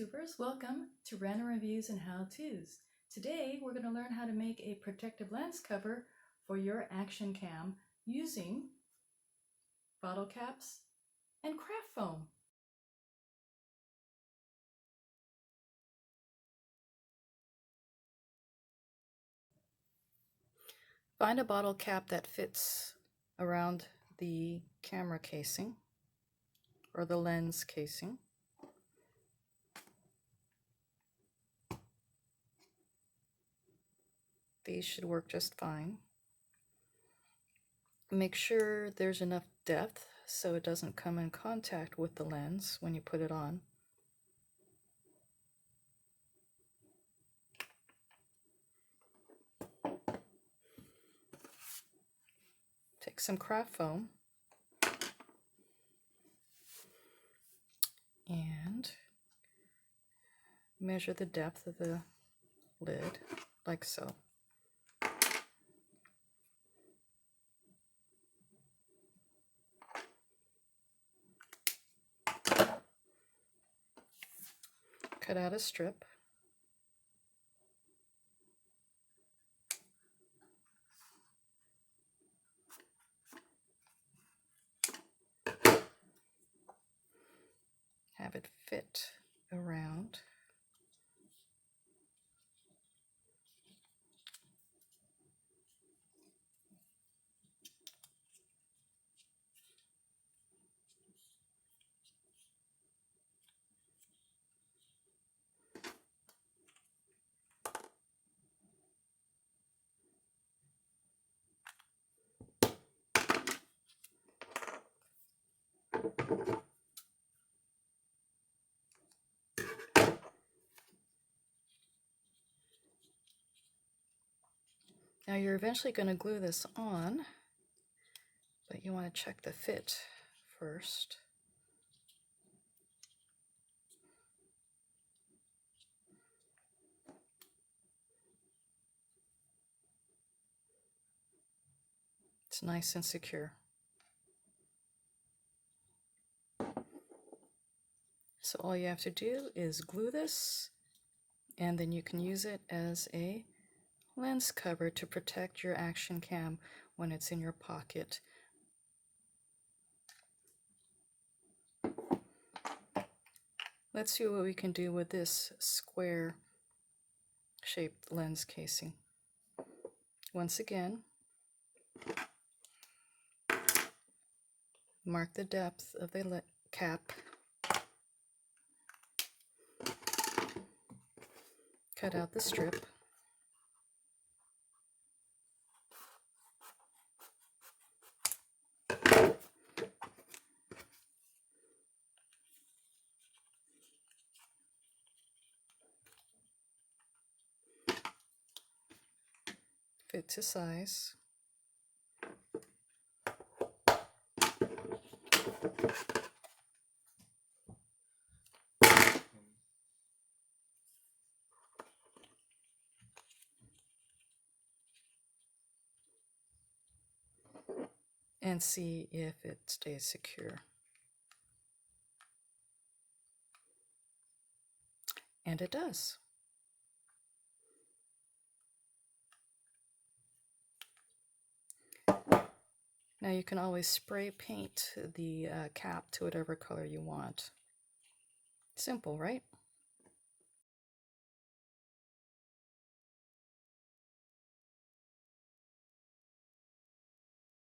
YouTubers, welcome to Random Reviews and How-Tos. Today we're going to learn how to make a protective lens cover for your action cam using bottle caps and craft foam. Find a bottle cap that fits around the camera casing or the lens casing. These should work just fine. Make sure there's enough depth so it doesn't come in contact with the lens when you put it on. Take some craft foam and measure the depth of the lid like so. Cut out a strip. Have it fit around. Now you're eventually going to glue this on, but you want to check the fit first. It's nice and secure. So all you have to do is glue this, and then you can use it as a lens cover to protect your action cam when it's in your pocket. Let's see what we can do with this square shaped lens casing. Once again, mark the depth of the cap. Cut out the strip. Fit to size. And see if it stays secure. And it does. Now you can always spray paint the cap to whatever color you want. Simple, right?